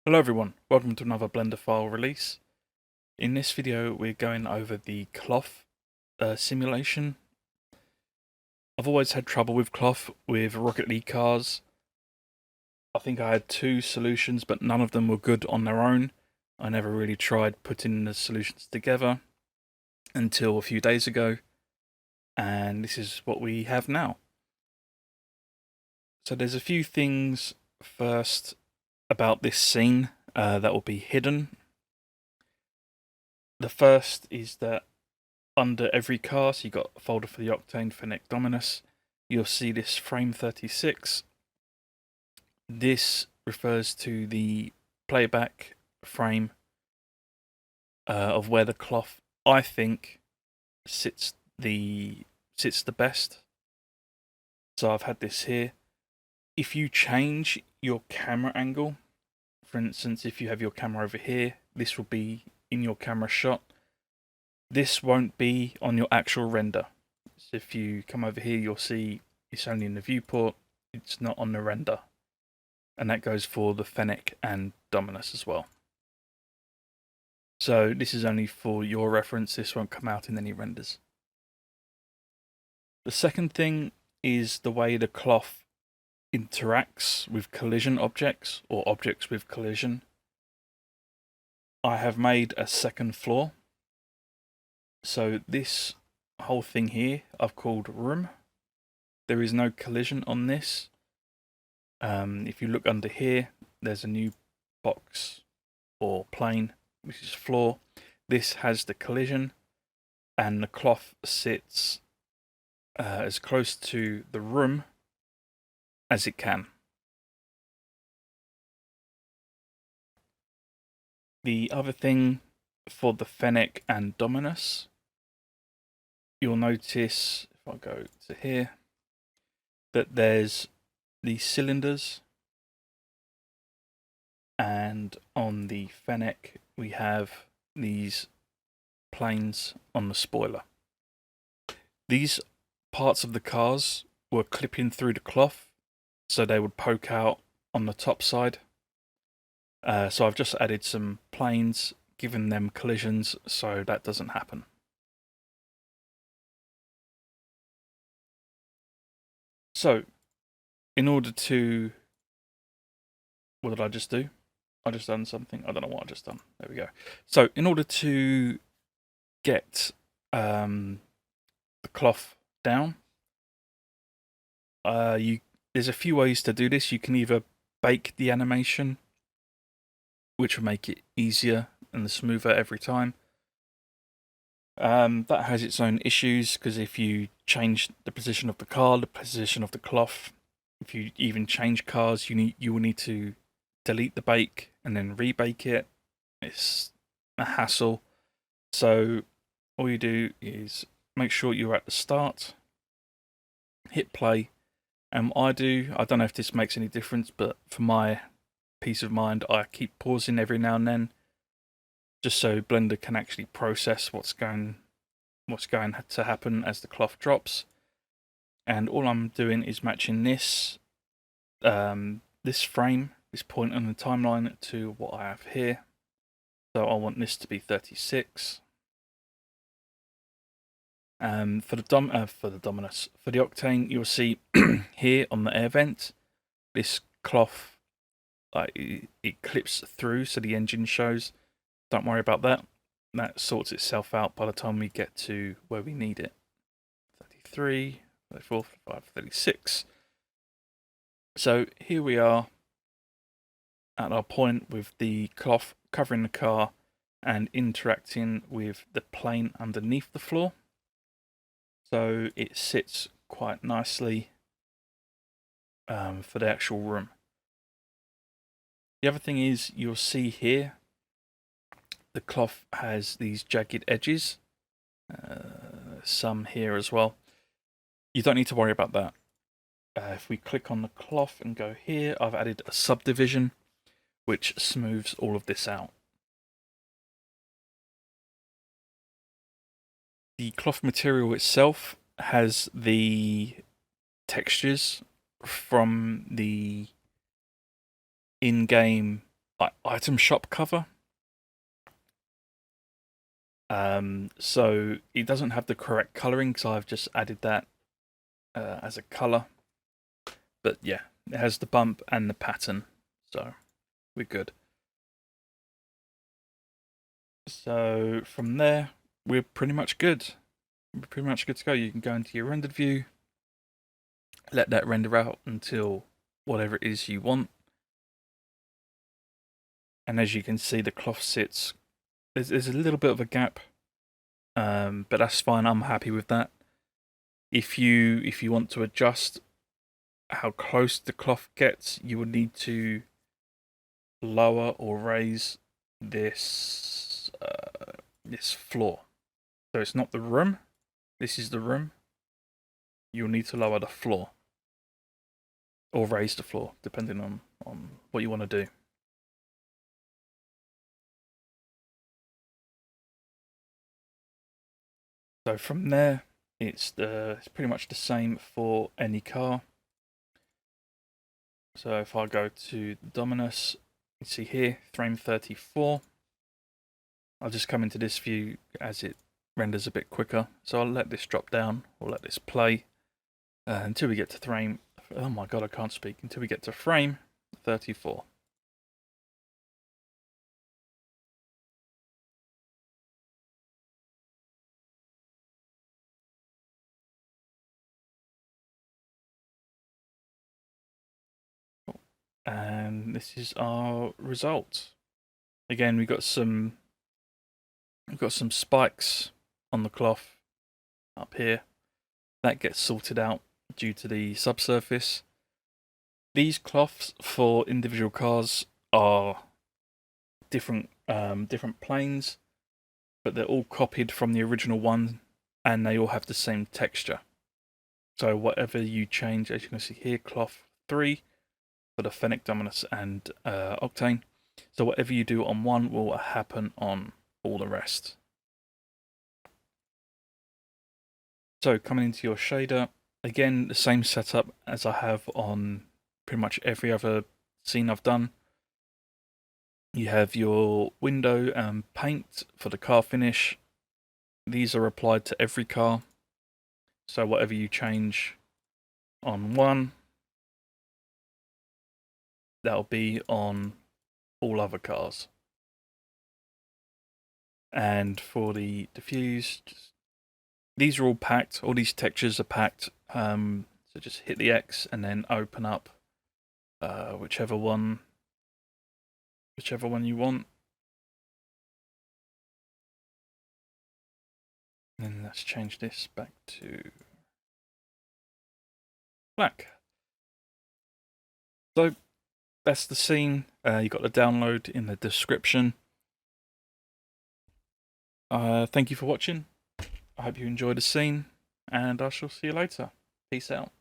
Hello everyone, welcome to another Blender file release. In this video we're going over the cloth simulation. I've always had trouble with cloth with Rocket League cars. I think I had two solutions but none of them were good on their own. I never really tried putting the solutions together until a few days ago, and this is what we have now. So there's a few things first about this scene that will be hidden. The first is that under every car, so you've got a folder for the Octane, Fennec, Dominus, you'll see this frame 36. This refers to the playback frame of where the cloth, I think, sits the best. So I've had this here. If you change your camera angle, for instance, if you have your camera over here, this will be in your camera shot. This won't be on your actual render. So if you come over here, you'll see it's only in the viewport, it's not on the render. And that goes for the Fennec and Dominus as well. So this is only for your reference, this won't come out in any renders. The second thing is the way the cloth interacts with collision objects or objects with collision. I have made a second floor. So this whole thing here I've called room. There is no collision on this. If you look under here, there's a new box or plane, which is floor. This has the collision, and the cloth sits as close to the room as it can. The other thing for the Fennec and Dominus, you'll notice, if I go to here, that there's these cylinders, and on the Fennec we have these planes on the spoiler. These parts of the cars were clipping through the cloth, so they would poke out on the top side. So I've just added some planes, given them collisions, so that doesn't happen. So, in order to... what did I just do? I just done something. I don't know what I just done. There we go. So, in order to get the cloth down, there's a few ways to do this. You can either bake the animation, which will make it easier and smoother every time. That has its own issues, because if you change the position of the car, the position of the cloth, if you even change cars, you will need to delete the bake and then rebake it. It's a hassle. So all you do is make sure you're at the start, hit play, and what I do, I don't know if this makes any difference, but for my peace of mind, I keep pausing every now and then, just so Blender can actually process what's going to happen as the cloth drops. And all I'm doing is matching this this frame, this point on the timeline, to what I have here. So I want this to be 36. For the Dominus, for the Octane, you'll see here on the air vent, this cloth, it clips through, so the engine shows. Don't worry about that. That sorts itself out by the time we get to where we need it. 33, 34, 35, 36. So here we are at our point with the cloth covering the car and interacting with the plane underneath the floor. So it sits quite nicely for the actual room. The other thing is, you'll see here, the cloth has these jagged edges, some here as well. You don't need to worry about that. If we click on the cloth and go here, I've added a subdivision which smooths all of this out. The cloth material itself has the textures from the in-game item shop cover. So it doesn't have the correct colouring, so I've just added that as a colour. But yeah, it has the bump and the pattern, so we're good. So from there, we're pretty much good. We're pretty much good to go. You can go into your rendered view, let that render out until whatever it is you want. And as you can see, the cloth sits, there's a little bit of a gap, but that's fine. I'm happy with that. If you want to adjust how close the cloth gets, you would need to lower or raise this this floor. So it's not the room. This is the room. You'll need to lower the floor or raise the floor, depending on what you want to do. So from there, it's pretty much the same for any car. So if I go to Dominus, you see here, frame 34. I'll just come into this view as it renders a bit quicker. So I'll let this drop down, or let this play until we get to frame, oh my god, I can't speak, until we get to frame 34. And this is our result. Again, we've got some spikes on the cloth up here. That gets sorted out due to the subsurface. These cloths for individual cars are different planes, but they're all copied from the original one, and they all have the same texture. So whatever you change, as you can see here, cloth 3 for the Fennec, Dominus, and Octane. So whatever you do on one will happen on all the rest. So coming into your shader, again, the same setup as I have on pretty much every other scene I've done. You have your window and paint for the car finish. These are applied to every car. So whatever you change on one, that'll be on all other cars. And for the diffuse, these are all packed. All these textures are packed. So just hit the X and then open up whichever one you want. And let's change this back to black. So that's the scene. You got the download in the description. Thank you for watching. I hope you enjoyed the scene, and I shall see you later. Peace out.